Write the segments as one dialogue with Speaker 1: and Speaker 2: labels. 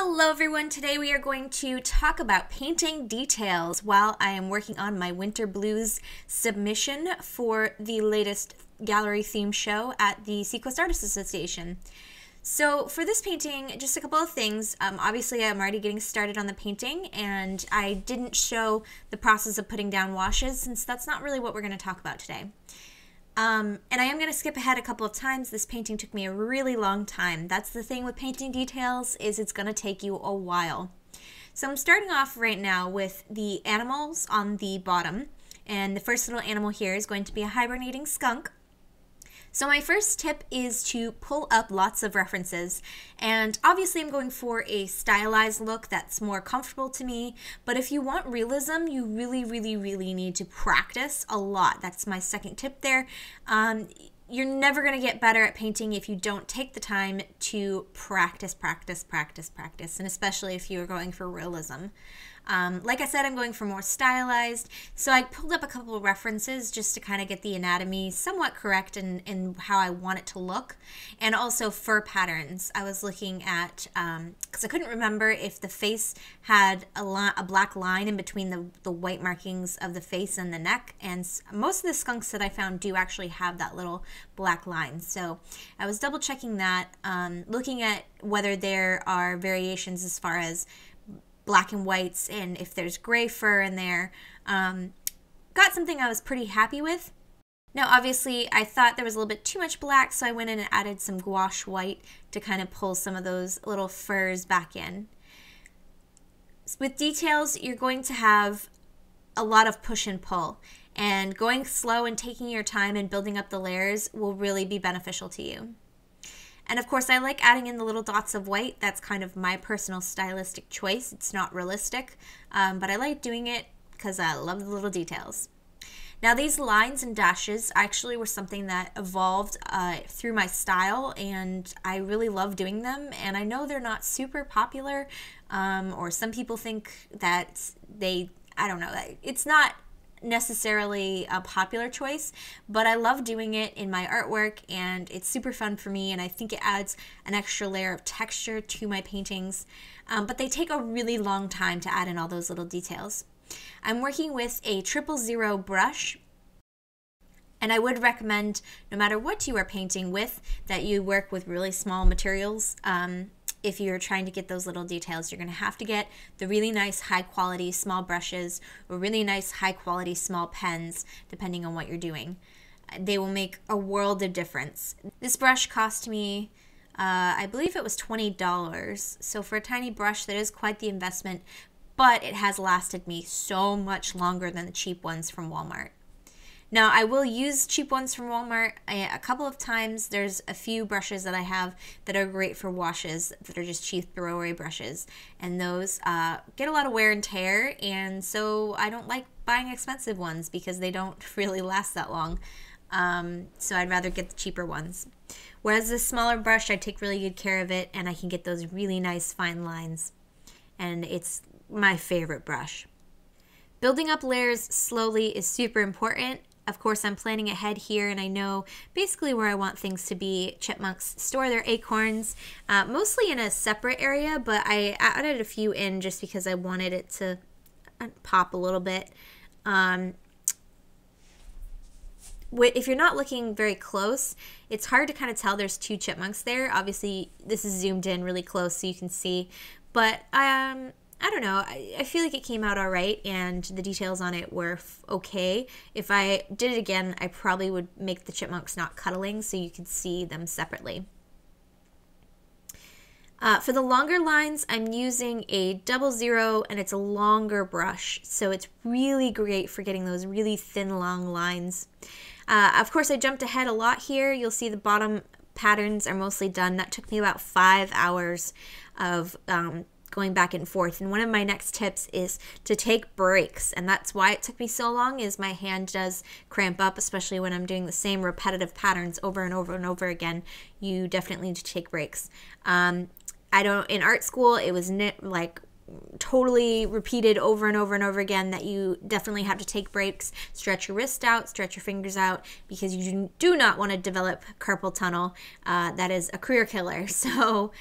Speaker 1: Hello everyone, today we are going to talk about painting details while I am working on my Winter Blues submission for the latest gallery theme show at the Seacoast Artists Association. So for this painting, just a couple of things. Obviously I'm already getting started on the painting and I didn't show the process of putting down washes since that's not really what we're going to talk about today. And I am going to skip ahead a couple of times. This painting took me a really long time. That's the thing with painting details, is it's going to take you a while. So I'm starting off right now with the animals on the bottom. And the first little animal here is going to be a hibernating skunk. So my first tip is to pull up lots of references, and obviously I'm going for a stylized look that's more comfortable to me, but if you want realism, you really need to practice a lot. That's my second tip there. You're never going to get better at painting if you don't take the time to practice, and especially if you're going for realism. Like I said, I'm going for more stylized, so I pulled up a couple of references just to kind of get the anatomy somewhat correct in how I want it to look, and also fur patterns. I was looking at, because I couldn't remember if the face had a black line in between the white markings of the face and the neck, and most of the skunks that I found do actually have that little black line. So I was double checking that, looking at whether there are variations as far as black and whites and if there's gray fur in there. Got something I was pretty happy with. Now obviously I thought there was a little bit too much black, so I went in and added some gouache white to kind of pull some of those little furs back in. With details, you're going to have a lot of push and pull, and going slow and taking your time and building up the layers will really be beneficial to you. And of course, I like adding in the little dots of white. That's kind of my personal stylistic choice. It's not realistic, but I like doing it because I love the little details. Now, these lines and dashes actually were something that evolved through my style, and I really love doing them. And I know they're not super popular, or some people think that I don't know, it's not necessarily a popular choice, but I love doing it in my artwork and it's super fun for me, and I think it adds an extra layer of texture to my paintings, but they take a really long time to add in all those little details. I'm working with a 000 brush, and I would recommend, no matter what you are painting with, that you work with really small materials. If you're trying to get those little details, you're going to have to get the really nice high quality small brushes or really nice high quality small pens, depending on what you're doing. They will make a world of difference. This brush cost me, I believe it was $20. So for a tiny brush, that is quite the investment, but it has lasted me so much longer than the cheap ones from Walmart. Now, I will use cheap ones from Walmart a couple of times. There's a few brushes that I have that are great for washes that are just cheap throwaway brushes, and those get a lot of wear and tear, and so I don't like buying expensive ones because they don't really last that long. So I'd rather get the cheaper ones. Whereas this smaller brush, I take really good care of it, and I can get those really nice fine lines, and it's my favorite brush. Building up layers slowly is super important. Of course, I'm planning ahead here, and I know basically where I want things to be. Chipmunks store their acorns, mostly in a separate area, but I added a few in just because I wanted it to pop a little bit. If you're not looking very close, it's hard to kind of tell there's two chipmunks there. Obviously, this is zoomed in really close so you can see, but I don't know, I feel like it came out all right, and the details on it were okay. If I did it again, I probably would make the chipmunks not cuddling so you could see them separately. For the longer lines, I'm using a 00, and it's a longer brush, so it's really great for getting those really thin, long lines. Of course, I jumped ahead a lot here. You'll see the bottom patterns are mostly done. That took me about 5 hours of going back and forth, and one of my next tips is to take breaks, and that's why it took me so long, is my hand does cramp up, especially when I'm doing the same repetitive patterns over and over and over again. You definitely need to take breaks. In art school, it was like totally repeated over and over and over again that you definitely have to take breaks, stretch your wrist out, stretch your fingers out, because you do not want to develop carpal tunnel. That is a career killer. So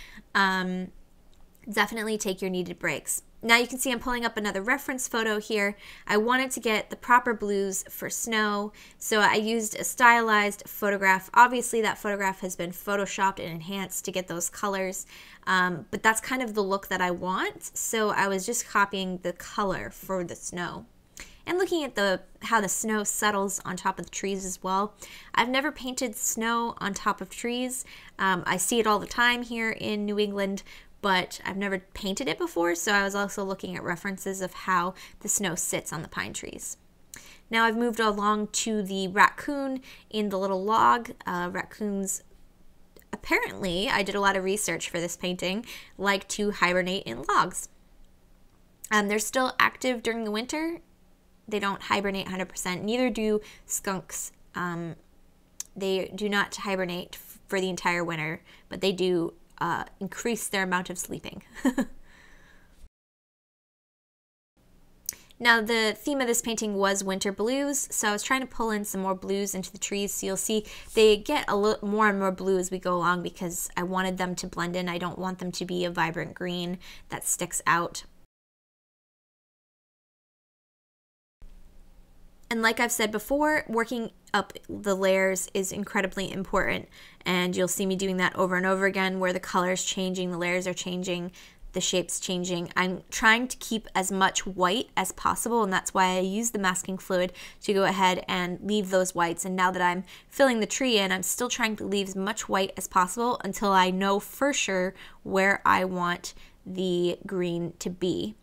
Speaker 1: definitely take your needed breaks. Now you can see I'm pulling up another reference photo here. I wanted to get the proper blues for snow, so I used a stylized photograph. Obviously that photograph has been photoshopped and enhanced to get those colors, but that's kind of the look that I want, so I was just copying the color for the snow. And looking at how the snow settles on top of the trees as well. I've never painted snow on top of trees. I see it all the time here in New England, but I've never painted it before, so I was also looking at references of how the snow sits on the pine trees. Now I've moved along to the raccoon in the little log. Raccoons, apparently, I did a lot of research for this painting, like to hibernate in logs. They're still active during the winter. They don't hibernate 100%, neither do skunks. They do not hibernate for the entire winter, but they do increase their amount of sleeping. Now the theme of this painting was winter blues, so I was trying to pull in some more blues into the trees, so you'll see they get a little more and more blue as we go along because I wanted them to blend in. I don't want them to be a vibrant green that sticks out. And like I've said before, working up the layers is incredibly important, and you'll see me doing that over and over again where the color's changing, the layers are changing, the shape's changing. I'm trying to keep as much white as possible, and that's why I use the masking fluid to go ahead and leave those whites. And now that I'm filling the tree in, I'm still trying to leave as much white as possible until I know for sure where I want the green to be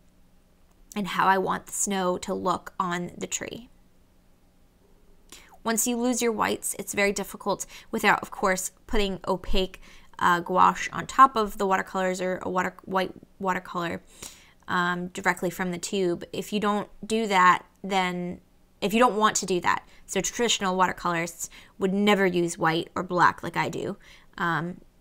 Speaker 1: and how I want the snow to look on the tree. Once you lose your whites, it's very difficult without, of course, putting opaque gouache on top of the watercolors or a white watercolor directly from the tube. If you don't do that, then if you don't want to do that, so traditional watercolorists would never use white or black like I do.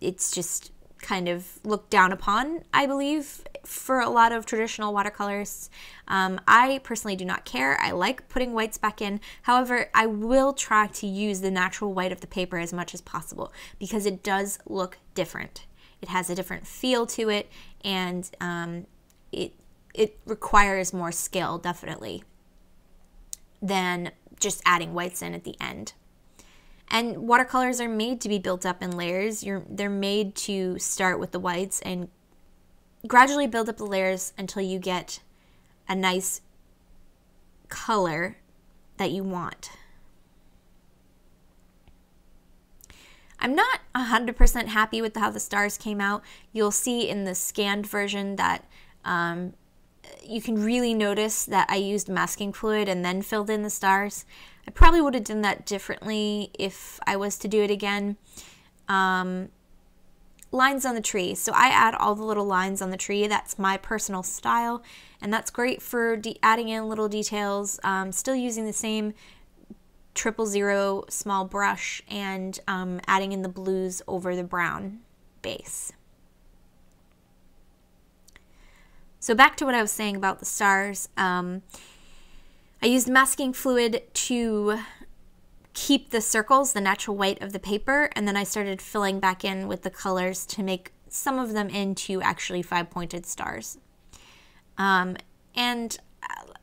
Speaker 1: It's just kind of looked down upon, I believe, for a lot of traditional watercolorists. I personally do not care. I like putting whites back in. However, I will try to use the natural white of the paper as much as possible because it does look different. It has a different feel to it, and it requires more skill, definitely, than just adding whites in at the end. And watercolors are made to be built up in layers. They're made to start with the whites and gradually build up the layers until you get a nice color that you want. I'm not 100% happy with how the stars came out. You'll see in the scanned version that you can really notice that I used masking fluid and then filled in the stars. I probably would have done that differently if I was to do it again. Lines on the tree. So I add all the little lines on the tree. That's my personal style, and that's great for adding in little details. Still using the same 000 small brush and adding in the blues over the brown base. So back to what I was saying about the stars. I used masking fluid to keep the circles, the natural white of the paper, and then I started filling back in with the colors to make some of them into actually 5-pointed stars. And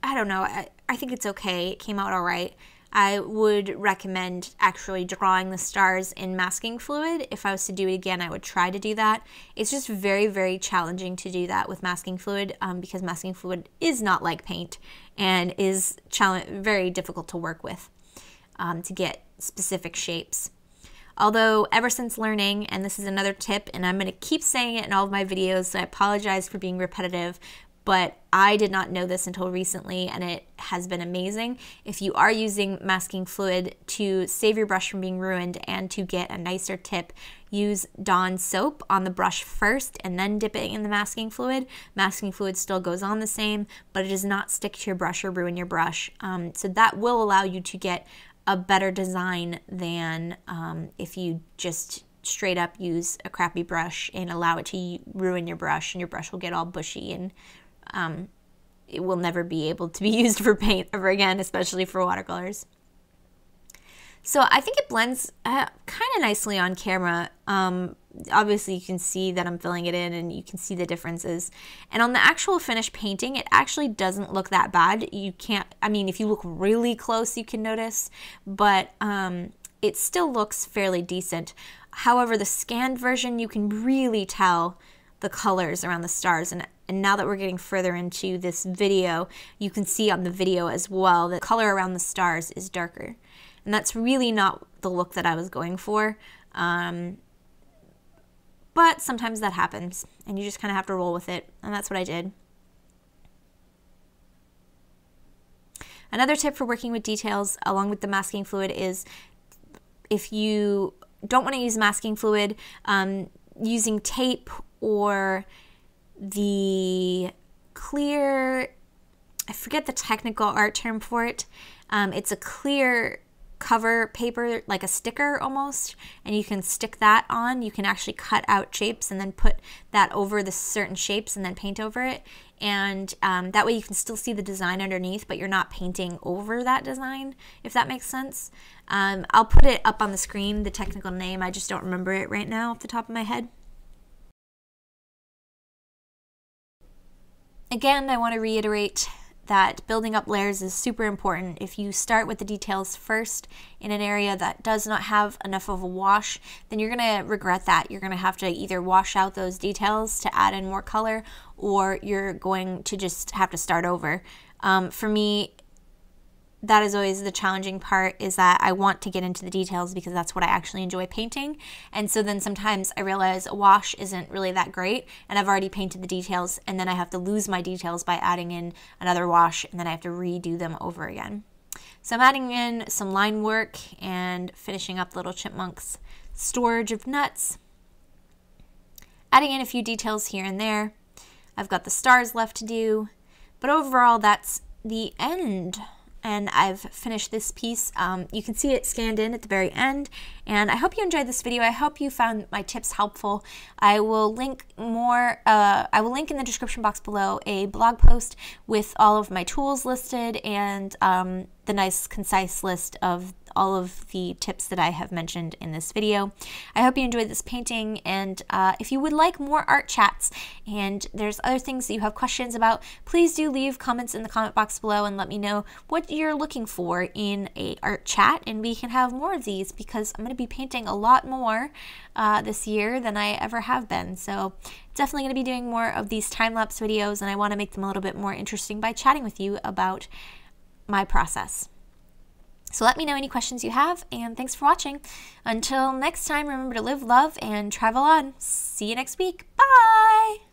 Speaker 1: I don't know, I think it's okay. It came out all right. I would recommend actually drawing the stars in masking fluid. If I was to do it again, I would try to do that. It's just very, very challenging to do that with masking fluid because masking fluid is not like paint and is very difficult to work with to get specific shapes. Although ever since learning, and this is another tip, and I'm going to keep saying it in all of my videos, so I apologize for being repetitive, but I did not know this until recently, and it has been amazing. If you are using masking fluid to save your brush from being ruined and to get a nicer tip, use Dawn soap on the brush first and then dip it in the masking fluid. Masking fluid still goes on the same, but it does not stick to your brush or ruin your brush. So that will allow you to get a better design than if you just straight up use a crappy brush and allow it to ruin your brush, and your brush will get all bushy and it will never be able to be used for paint ever again, especially for watercolors. So I think it blends kind of nicely on camera. obviously you can see that I'm filling it in and you can see the differences. And on the actual finished painting, it actually doesn't look that bad. You can't, I mean, if you look really close, you can notice, but it still looks fairly decent. However, the scanned version, you can really tell the colors around the stars. And now that we're getting further into this video, you can see on the video as well, the color around the stars is darker. And that's really not the look that I was going for. But sometimes that happens, and you just kind of have to roll with it, and that's what I did. Another tip for working with details along with the masking fluid is if you don't want to use masking fluid, using tape or the clear, I forget the technical art term for it, it's a clear cover paper, like a sticker almost, and you can stick that on. You can actually cut out shapes and then put that over the certain shapes and then paint over it, and that way you can still see the design underneath, but you're not painting over that design, if that makes sense. I'll put it up on the screen, the technical name, I just don't remember it right now off the top of my head. Again, I want to reiterate that building up layers is super important. If you start with the details first in an area that does not have enough of a wash, then you're going to regret that. You're going to have to either wash out those details to add in more color, or you're going to just have to start over. For me, that is always the challenging part, is that I want to get into the details because that's what I actually enjoy painting. And so then sometimes I realize a wash isn't really that great and I've already painted the details, and then I have to lose my details by adding in another wash, and then I have to redo them over again. So I'm adding in some line work and finishing up Little Chipmunk's storage of nuts. Adding in a few details here and there. I've got the stars left to do, but overall that's the end. And I've finished this piece. You can see it scanned in at the very end. And I hope you enjoyed this video. I hope you found my tips helpful. I will link more, I will link in the description box below a blog post with all of my tools listed and the nice concise list of all of the tips that I have mentioned in this video. I hope you enjoyed this painting, and if you would like more art chats and there's other things that you have questions about, please do leave comments in the comment box below and let me know what you're looking for in a art chat, and we can have more of these because I'm going to be painting a lot more this year than I ever have been. So definitely going to be doing more of these time-lapse videos, and I want to make them a little bit more interesting by chatting with you about my process. So let me know any questions you have, and thanks for watching. Until next time, remember to live, love, and travel on. See you next week. Bye!